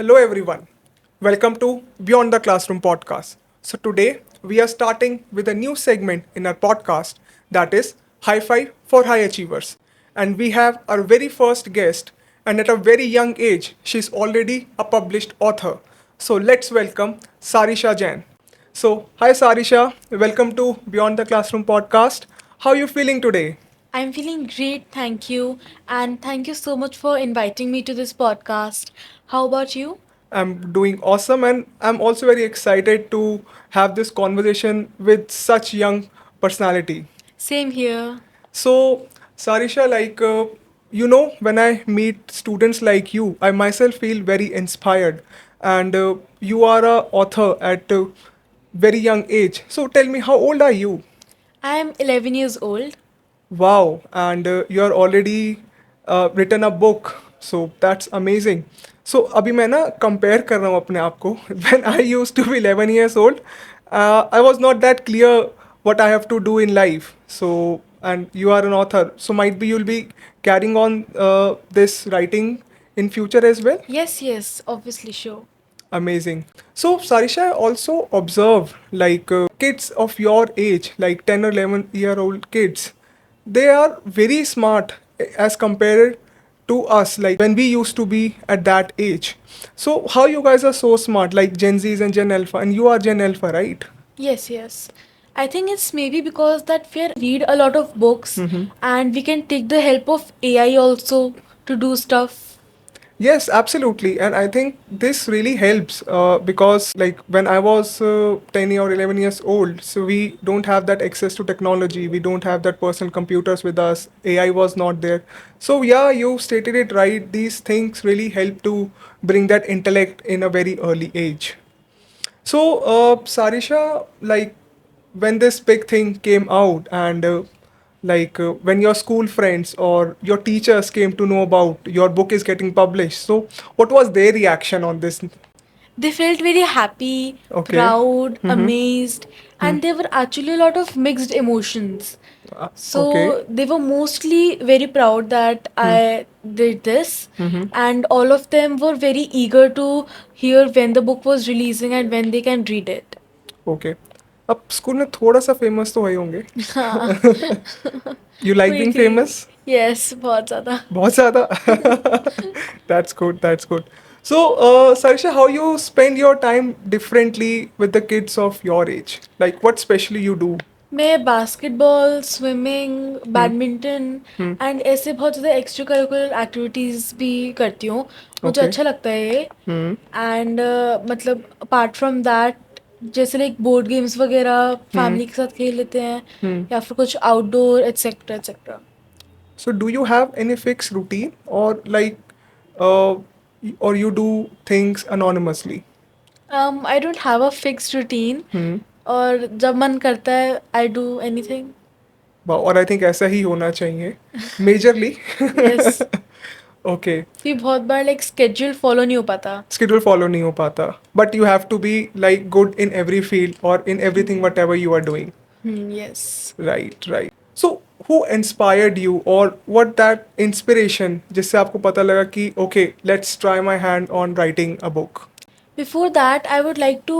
Hello, everyone. Welcome to Beyond the Classroom podcast. So, today we are starting with a new segment in our podcast that is High Five for High Achievers. And we have our very first guest, and at a very young age, she's already a published author. So, let's welcome Sarisha Jain. So, hi Sarisha, welcome to Beyond the Classroom podcast. How are you feeling today? I'm feeling great, thank you. And thank you so much for inviting me to this podcast. How about you? I'm doing awesome, and I'm also very excited to have this conversation with such young personality. Same here. So, Sarisha, when I meet students like you, I myself feel very inspired, and you are a author at a very young age. So, tell me, how old are you? I'm 11 years old. Wow, and you are already written a book, so that's amazing. So अभी मैं ना compare कर रहा हूँ अपने आप को. When I used to be 11 years old, I was not that clear what I have to do in life. So and you are an author, so might be you'll be carrying on this writing in future as well. Yes, obviously, sure. Amazing. So, Sarisha, I also observe kids of your age, like 10 or 11-year-old kids, they are very smart as compared to us, like when we used to be at that age. So, how you guys are so smart, like Gen Zs and Gen Alpha, and you are Gen Alpha, right? Yes. I think it's maybe because that we read a lot of books and we can take the help of AI also to do stuff. Yes, absolutely. And I think this really helps because, like, when I was 10 or 11 years old, so we don't have that access to technology. We don't have that personal computers with us. AI was not there. So, yeah, you stated it right. These things really help to bring that intellect in a very early age. So, Sarisha, like when this big thing came out, and when your school friends or your teachers came to know about your book is getting published, so what was their reaction on this? They felt very happy, Okay. proud, Mm-hmm. amazed, and there were actually a lot of mixed emotions. Okay. So they were mostly very proud that Hmm. I did this, Mm-hmm. and all of them were very eager to hear when the book was releasing and when they can read it. Okay. अब school में थोड़ा सा famous तो हुए होंगे. हाँ You like being quickly. famous? Yes, बहुत ज़्यादा. बहुत ज़्यादा. That's good. That's good. So, Sarisha, how you spend your time differently with the kids of your age? Like, what specially you do? मैं basketball, swimming, Hmm. Badminton Hmm. And ऐसे बहुत ज़्यादा extra curricular activities भी करती हूँ. मुझे Okay. अच्छा लगता है ये. Hmm. एंड मतलब अपार्ट फ्रॉम दैट जैसे लाइक बोर्ड गेम्स वगैरह Hmm. फैमिली के साथ खेल लेते हैं Hmm. या फिर कुछ outdoor etcetera etcetera. So, do you have any fixed routine, or uh, or you do things anonymously? I don't have a fixed routine Hmm. और जब मन करता है आई डू एनीथिंग. और आई थिंक ऐसा ही होना चाहिए मेजरली. यस. ओके. भी बहुत बार लाइक स्केड्यूल फॉलो नहीं हो पाता. स्केड्यूल फॉलो नहीं हो पाता, but you have to be like good in every field और in everything whatever you are doing. Yes. Right, right. So who inspired you, और व्हाट दैट इंस्पिरेशन जिससे आपको पता लगा कि okay, let's try my hand on writing a book? Before that, I would like to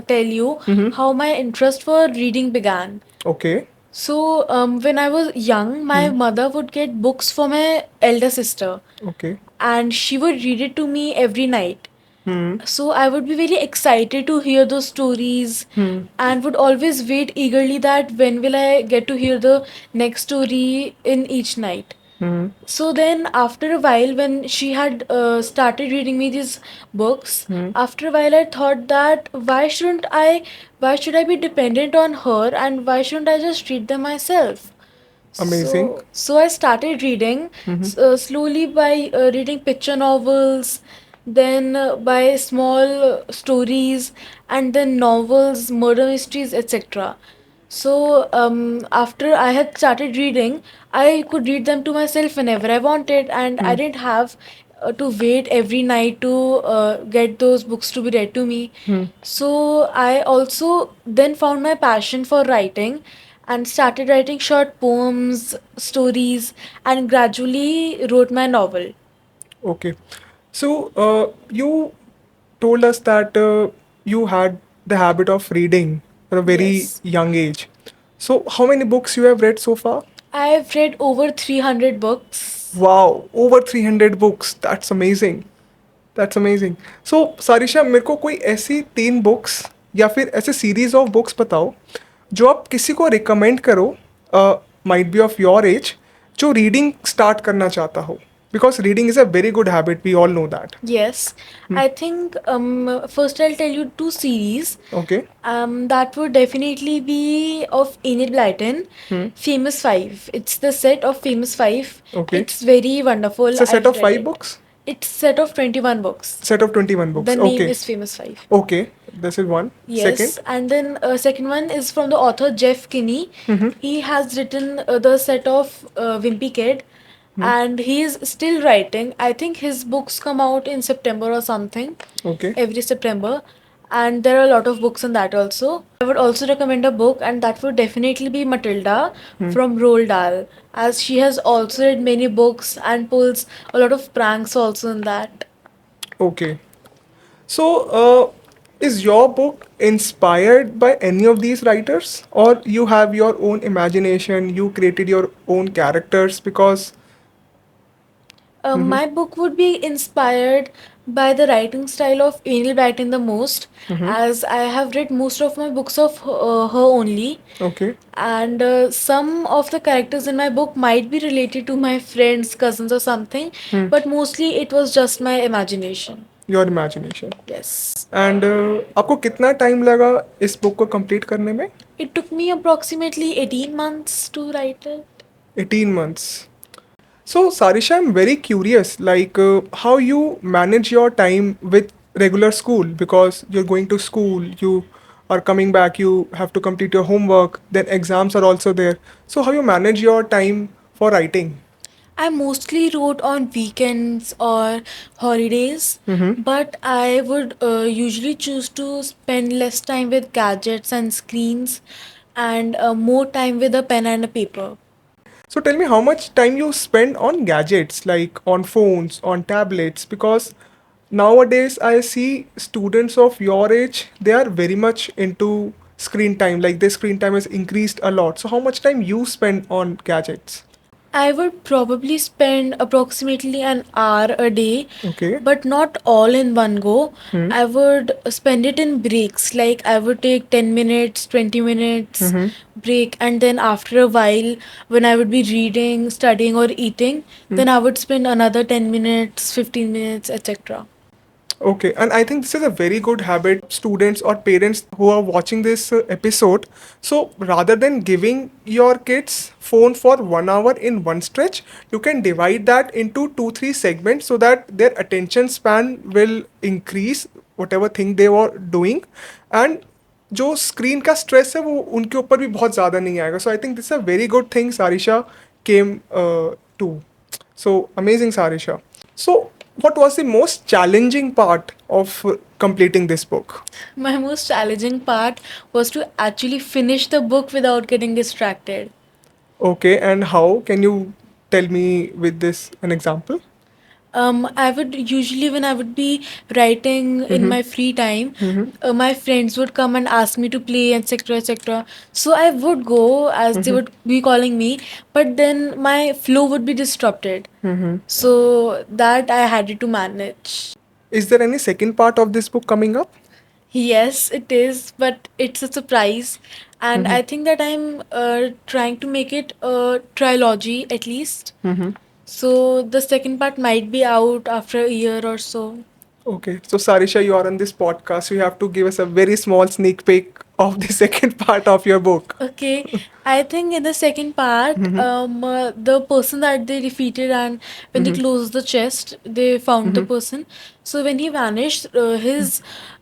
tell you how my interest for reading began. Okay. So, when I was young, my mother would get books for my elder sister, okay. and she would read it to me every night. Hmm. So, I would be very excited to hear those stories and would always wait eagerly that when will I get to hear the next story in each night. Hmm. So then, after a while, when she had started reading me these books, after a while I thought that why should I be dependent on her, and why shouldn't I just read them myself? Amazing. So I started reading slowly by reading picture novels, then by small stories, and then novels, murder mysteries, etc. So after I had started reading, I could read them to myself whenever I wanted, and I didn't have to wait every night to get those books to be read to me. So I also then found my passion for writing and started writing short poems, stories, and gradually wrote my novel. Okay. So, you told us that you had the habit of reading at a very Yes. young age. So, how many books you have read so far? I've read over 300 books. Wow, over 300 books. That's amazing. That's amazing. So, Sarisha मेरे को कोई ऐसी 3 books या फिर ऐसे series of books बताओ जो आप किसी को रिकमेंड करो, might be of your age, जो रीडिंग स्टार्ट करना चाहता हो, because reading is a very good habit, we all know that. Yes, I think first I'll tell you two series. Okay. That would definitely be of Enid Blyton, Famous Five. It's the set of Famous Five. Okay. It's very wonderful. It's a set I've of read 5 it. books? It's set of 21 books. Set of 21 books. The name Okay. is Famous Five. Okay. This is one. Yes, Second. and then second one is from the author Jeff Kinney. He has written the set of Wimpy Kid, and he is still writing. I think his books come out in September or something, Okay. every September, and there are a lot of books in that also. I would also recommend a book, and that would definitely be Matilda from Roald Dahl, as she has also read many books and pulls a lot of pranks also in that. Okay. So, is your book inspired by any of these writers, or you have your own imagination? You created your own characters because. My book would be inspired by the writing style of Enid Blyton the most, as I have read most of my books of her only, Okay. and some of the characters in my book might be related to my friends, cousins, or something, but mostly it was just my imagination. Your imagination. Yes. And आपको कितना time लगा इस book को complete करने में? It took me approximately 18 months to write it. 18 months. So, Sarisha, I'm very curious, like how you manage your time with regular school, because you're going to school, you are coming back, you have to complete your homework, then exams are also there. So, how you manage your time for writing? I mostly wrote on weekends or holidays, but I would usually choose to spend less time with gadgets and screens and more time with a pen and a paper. So, tell me how much time you spend on gadgets, like on phones, on tablets, because nowadays I see students of your age, they are very much into screen time, like their screen time has increased a lot. So, how much time you spend on gadgets? I would probably spend approximately an hour a day, Okay. but not all in one go. I would spend it in breaks, like I would take 10 minutes, 20 minutes break, and then after a while, when I would be reading, studying, or eating, then I would spend another 10 minutes, 15 minutes, etc. Okay, and I think this is a very good habit, students or parents who are watching this episode. So rather than giving your kids phone for 1 hour in one stretch, you can divide that into 2-3 segments so that their attention span will increase whatever thing they were doing, and जो screen का stress है वो उनके ऊपर भी बहुत ज़्यादा नहीं आएगा. So I think this a very good thing Sarisha came to. So amazing, Sarisha. So, what was the most challenging part of completing this book? My most challenging part was to actually finish the book without getting distracted. Okay, and how? Can you tell me with this an example? I would usually, when I would be writing in my free time, my friends would come and ask me to play, etc., etc. So I would go as they would be calling me, but then my flow would be disrupted. So that I had to manage. Is there any second part of this book coming up? Yes, it is, but it's a surprise. And I think that I'm trying to make it a trilogy at least. So the second part might be out after a year or so. Okay, so Sarisha, you are on this podcast. You have to give us a very small sneak peek of the second part of your book. Okay, I think in the second part, the person that they defeated, and when they closed the chest, they found the person. So when he vanished, his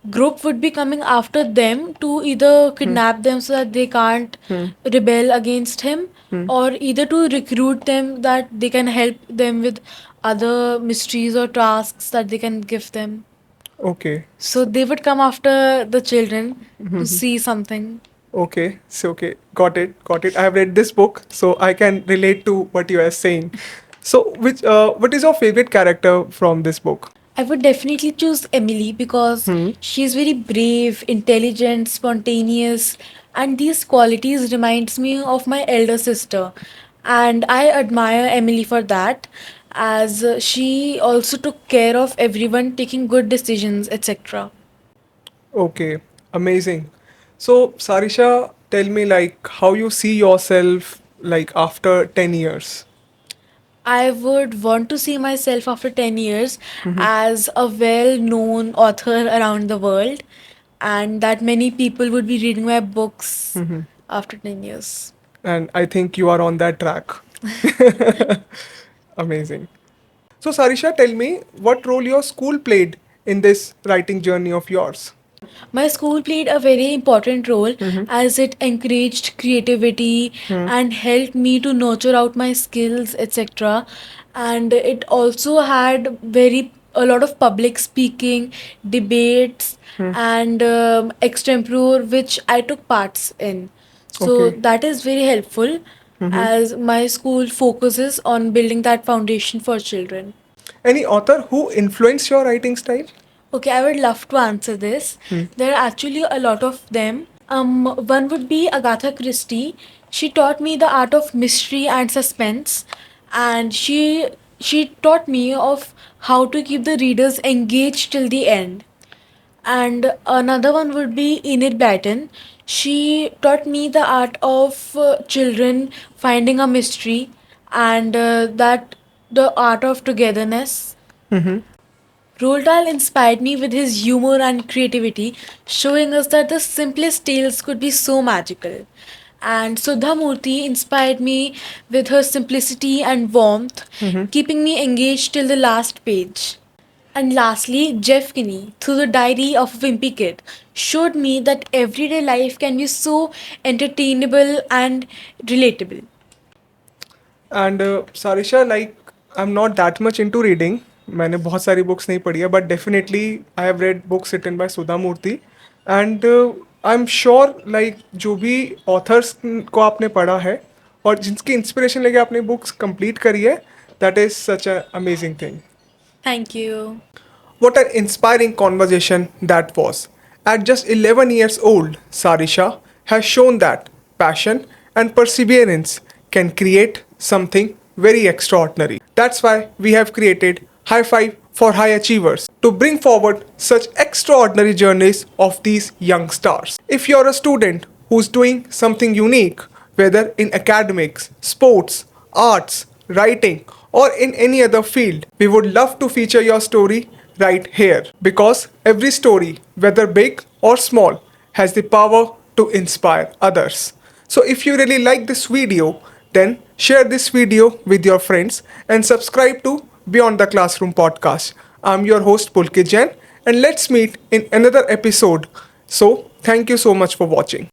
group would be coming after them to either kidnap them so that they can't rebel against him, or either to recruit them that they can help them with other mysteries or tasks that they can give them. Okay. So they would come after the children to see something. Okay, so okay, got it, got it. I have read this book, so I can relate to what you are saying. So, what is your favorite character from this book? I would definitely choose Emily because she's very brave, intelligent, spontaneous, and these qualities reminds me of my elder sister. And I admire Emily for that, as she also took care of everyone, taking good decisions, etc. Okay, amazing. So, Sarisha, tell me like how you see yourself like after 10 years. I would want to see myself after 10 years as a well known author around the world, and that many people would be reading my books after 10 years. And I think you are on that track. Amazing. So, Sarisha, tell me what role your school played in this writing journey of yours. My school played a very important role as it encouraged creativity and helped me to nurture out my skills, etc. And it also had very a lot of public speaking, debates, and extempore which I took parts in. So Okay. that is very helpful as my school focuses on building that foundation for children. Any author who influenced your writing style? Okay, I would love to answer this. There are actually a lot of them. One would be Agatha Christie. She taught me the art of mystery and suspense, and she taught me of how to keep the readers engaged till the end. And another one would be Enid Blyton. She taught me the art of children finding a mystery and that the art of togetherness. Roald Dahl inspired me with his humor and creativity, showing us that the simplest tales could be so magical. And Sudha Murthy inspired me with her simplicity and warmth, keeping me engaged till the last page. And lastly, Jeff Kinney, through the Diary of a Wimpy Kid, showed me that everyday life can be so entertainable and relatable. And Sarisha, like I'm not that much into reading. मैंने बहुत सारी books नहीं पढ़ी है but definitely I have read books written by Sudha Murthy and I am sure like जो भी authors को आपने पढ़ा है और जिनकी इंस्पिरेशन लेके आपने बुक्स कंप्लीट करी है that is such a amazing thing. Thank you. What an inspiring conversation that was. At just 11 years old, Sarisha has shown that passion and perseverance can create something very extraordinary. That's why we have created High Five for High Achievers to bring forward such extraordinary journeys of these young stars. If you're a student who's doing something unique, whether in academics, sports, arts, writing, or in any other field, we would love to feature your story right here because every story, whether big or small, has the power to inspire others. So if you really like this video, then share this video with your friends and subscribe to Beyond the Classroom podcast. I'm your host Pulkit Jain and let's meet in another episode. So thank you so much for watching.